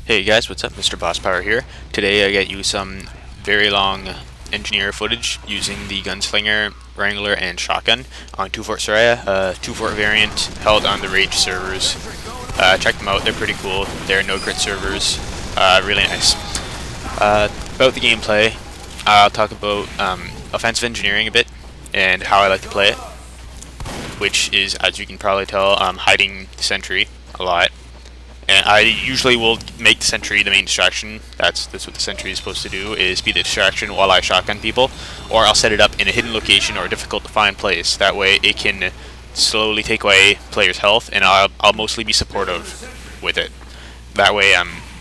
Hey guys, what's up? Mr. Boss Power here. Today I got you some very long engineer footage using the Gunslinger, Wrangler, and Shotgun on 2 Fort Saraya, 2 Fort variant held on the Rage servers. Check them out, they're pretty cool. They're no-crit servers, really nice. About the gameplay, I'll talk about offensive engineering a bit and how I like to play it, which is, as you can probably tell, hiding the sentry a lot. And I usually will make the sentry the main distraction. That's what the sentry is supposed to do, is be the distraction while I shotgun people. Or I'll set it up in a hidden location or a difficult to find place. That way it can slowly take away players' health, and I'll mostly be supportive with it. That way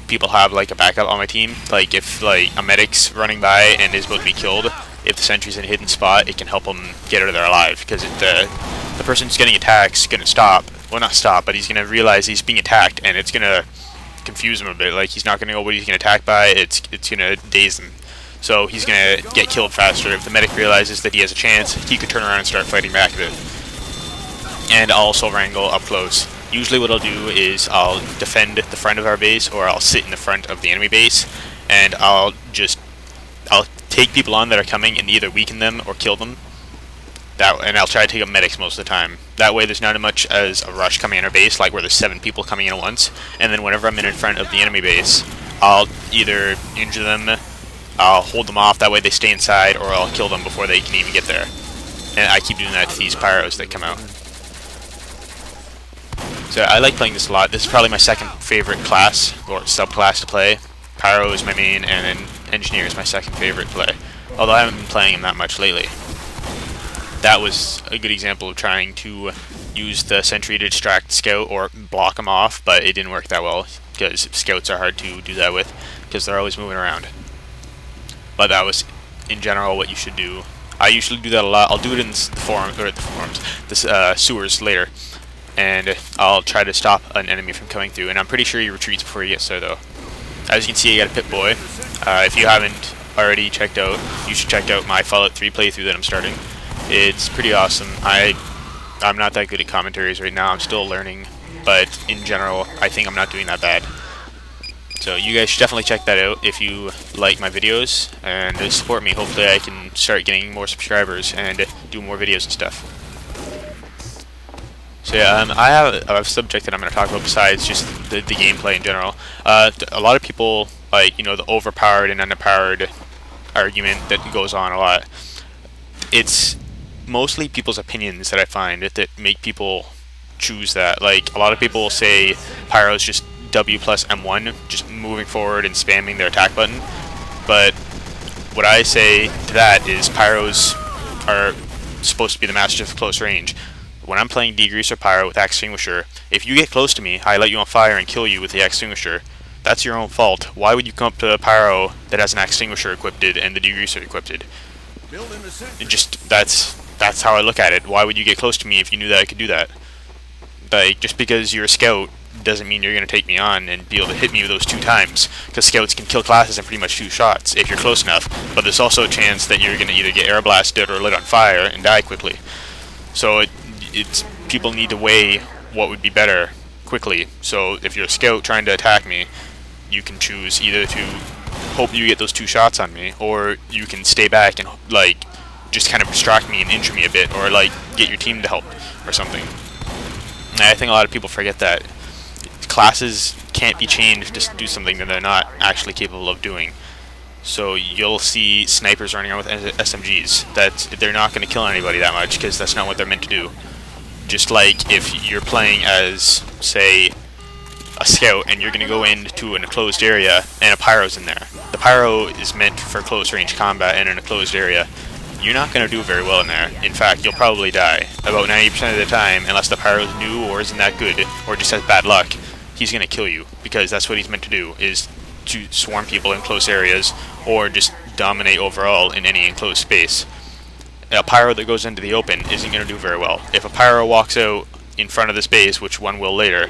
people have like a backup on my team. Like if like a medic's running by and is about to be killed, if the sentry's in a hidden spot, it can help them get out of there alive. Because the person who's getting attacked is going to stop. Well, not stop, but he's going to realize he's being attacked, and it's going to confuse him a bit. Like, he's not going to know what he's going to attack by. It's going to daze him. So he's going to get killed faster. If the medic realizes that he has a chance, he could turn around and start fighting back a bit. And I'll also wrangle up close. Usually what I'll do is I'll defend the front of our base, or I'll sit in the front of the enemy base, and I'll take people on that are coming and either weaken them or kill them. And I'll try to take up medics most of the time. That way there's not as much as a rush coming in our base, like where there's 7 people coming in at once. And then whenever I'm in front of the enemy base, I'll either injure them, I'll hold them off, that way they stay inside, or I'll kill them before they can even get there. And I keep doing that to these pyros that come out. So I like playing this a lot. This is probably my second favorite class, or subclass to play. Pyro is my main, and then Engineer is my second favorite play. Although I haven't been playing him that much lately. That was a good example of trying to use the sentry to distract scout or block them off, but it didn't work that well because scouts are hard to do that with because they're always moving around. But that was, in general, what you should do. I usually do that a lot. I'll do it in the sewers later, and I'll try to stop an enemy from coming through. And I'm pretty sure he retreats before he gets there, though. As you can see, I got a Pit Boy. If you haven't already checked out, you should check out my Fallout 3 playthrough that I'm starting. It's pretty awesome. I'm not that good at commentaries right now. I'm still learning, but in general, I think I'm not doing that bad. So you guys should definitely check that out if you like my videos and support me. Hopefully I can start getting more subscribers and do more videos and stuff. So yeah, I have a subject that I'm going to talk about besides just the gameplay in general. A lot of people, like, you know, the overpowered and underpowered argument that goes on a lot. It's mostly people's opinions that I find that make people choose that. Like, a lot of people say Pyro's just W plus M1, just moving forward and spamming their attack button. But what I say to that is Pyros are supposed to be the masters of close range. When I'm playing Degreaser Pyro with Axe Extinguisher, if you get close to me, I let you on fire and kill you with the Axe Extinguisher. That's your own fault. Why would you come up to a Pyro that has an Axe Extinguisher equipped and the Degreaser equipped? That's how I look at it. Why would you get close to me if you knew that I could do that? Like, just because you're a scout doesn't mean you're going to take me on and be able to hit me with those 2 times. Because scouts can kill classes in pretty much 2 shots if you're close enough. But there's also a chance that you're going to either get air blasted or lit on fire and die quickly. So people need to weigh what would be better quickly. So if you're a scout trying to attack me, you can choose either to hope you get those 2 shots on me, or you can stay back and like just kind of distract me and injure me a bit, or like get your team to help or something. And I think a lot of people forget that classes can't be changed to do something that they're not actually capable of doing. So you'll see snipers running around with SMGs that they're not going to kill anybody that much because that's not what they're meant to do. Just like if you're playing as, say, a scout and you're going to go into an enclosed area and a pyro's in there. The pyro is meant for close range combat and in a closed area. You're not going to do very well in there. In fact, you'll probably die about 90% of the time, unless the pyro's new or isn't that good or just has bad luck. He's going to kill you because that's what he's meant to do, is to swarm people in close areas or just dominate overall in any enclosed space. A pyro that goes into the open isn't going to do very well. If a pyro walks out in front of this base, which one will later,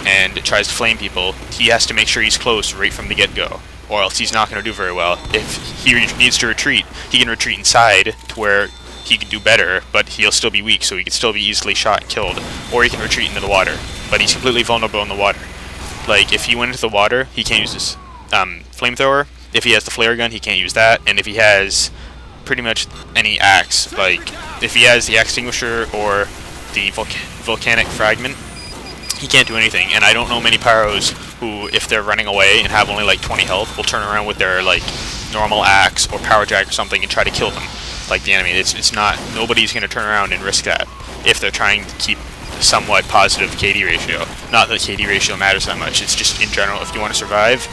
and tries to flame people, he has to make sure he's close right from the get-go, or else he's not going to do very well. If he needs to retreat, he can retreat inside to where he can do better, but he'll still be weak, so he can still be easily shot and killed. Or he can retreat into the water, but he's completely vulnerable in the water. Like, if he went into the water, he can't use his flamethrower. If he has the flare gun, he can't use that. And if he has pretty much any axe, like if he has the axe extinguisher or the volcanic fragment, he can't do anything. And I don't know many pyros who, if they're running away and have only like 20 health, will turn around with their like normal axe or power jack or something and try to kill them, like the enemy. It's not, nobody's going to turn around and risk that if they're trying to keep a somewhat positive KD ratio. Not that KD ratio matters that much, it's just in general, if you want to survive,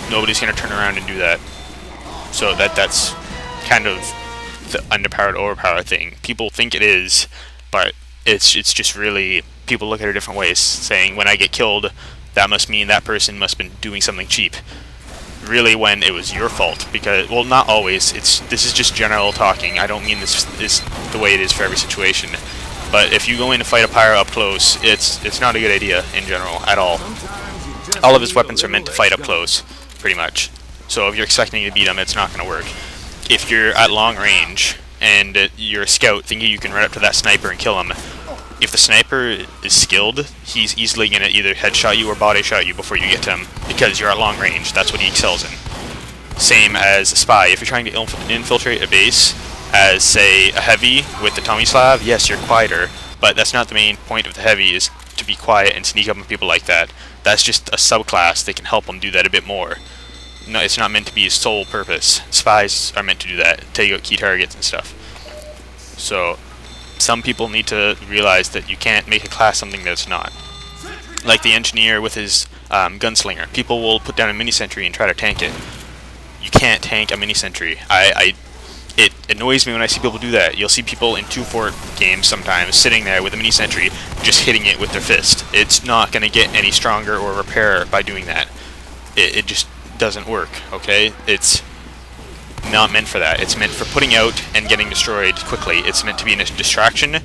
nobody's going to turn around and do that. So that's kind of the underpowered, overpowered thing. People think it is, but it's just really, people look at it different ways, saying when I get killed, that must mean that person must have been doing something cheap. Really, when it was your fault, because, well, not always. This is just general talking. I don't mean this is the way it is for every situation. But if you go in to fight a pyro up close, it's not a good idea in general at all. All of his weapons are meant to fight up close, pretty much. So if you're expecting to beat him, it's not going to work. If you're at long range and you're a scout thinking you can run up to that sniper and kill him, if the sniper is skilled, he's easily going to either headshot you or body shot you before you get to him, because you're at long range. That's what he excels in. Same as a spy. If you're trying to infiltrate a base as, say, a heavy with the Tomislav, yes, you're quieter, but that's not the main point of the heavy, is to be quiet and sneak up on people like that. That's just a subclass that can help them do that a bit more. No, it's not meant to be his sole purpose. Spies are meant to do that, take out key targets and stuff. So, some people need to realize that you can't make a class something that it's not. Like the engineer with his gunslinger. People will put down a mini-sentry and try to tank it. You can't tank a mini-sentry. It annoys me when I see people do that. You'll see people in 2-fort games sometimes sitting there with a mini-sentry just hitting it with their fist. It's not going to get any stronger or repair by doing that. It just doesn't work, okay? It's not meant for that. It's meant for putting out and getting destroyed quickly. It's meant to be a distraction,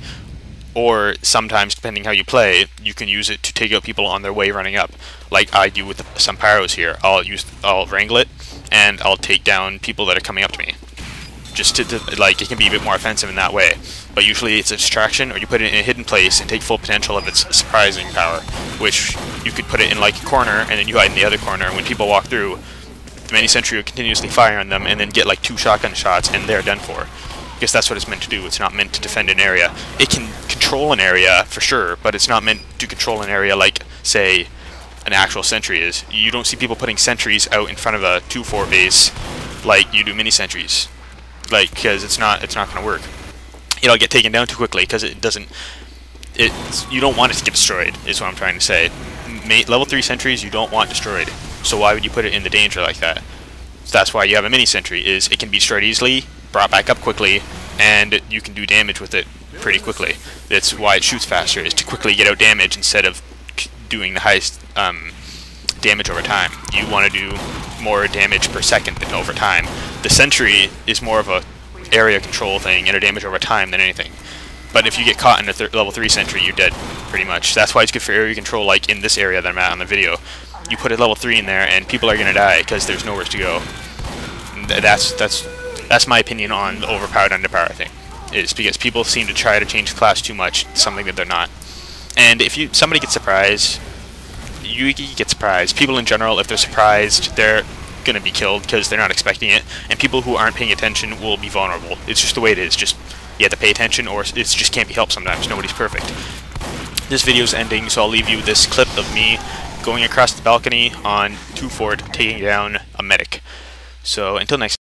or sometimes, depending how you play, you can use it to take out people on their way running up, like I do with some pyros here. I'll wrangle it, and I'll take down people that are coming up to me. Just to like, it can be a bit more offensive in that way. But usually it's a distraction, or you put it in a hidden place and take full potential of its surprising power, which you could put it in like a corner, and then you hide in the other corner, and when people walk through, the mini-sentry will continuously fire on them, and then get like 2 shotgun shots, and they're done for. Because that's what it's meant to do. It's not meant to defend an area. It can control an area, for sure, but it's not meant to control an area like, say, an actual sentry is. You don't see people putting sentries out in front of a 2-fort base like you do mini-sentries. Like, because it's not going to work. It'll get taken down too quickly, because it doesn't... you don't want it to get destroyed, is what I'm trying to say. Level 3 sentries you don't want destroyed. So why would you put it in the danger like that? So that's why you have a mini-sentry, is it can be destroyed easily, brought back up quickly, and you can do damage with it pretty quickly. That's why it shoots faster, is to quickly get out damage instead of doing the highest damage over time. You want to do more damage per second than over time. The sentry is more of a area control thing and a damage over time than anything. But if you get caught in a level 3 sentry, you're dead, pretty much. That's why it's good for area control, like in this area that I'm at on the video. You put a level 3 in there, and people are going to die, because there's nowhere to go. That's my opinion on the overpowered, underpowered thing. Is because people seem to try to change the class too much, something that they're not. And if somebody gets surprised, you get surprised. People in general, if they're surprised, they're going to be killed, because they're not expecting it. And people who aren't paying attention will be vulnerable. It's just the way it is. Just, you have to pay attention, or it just can't be helped sometimes. Nobody's perfect. This video's ending, so I'll leave you with this clip of me going across the balcony on 2-fort, taking down a medic. So until next time.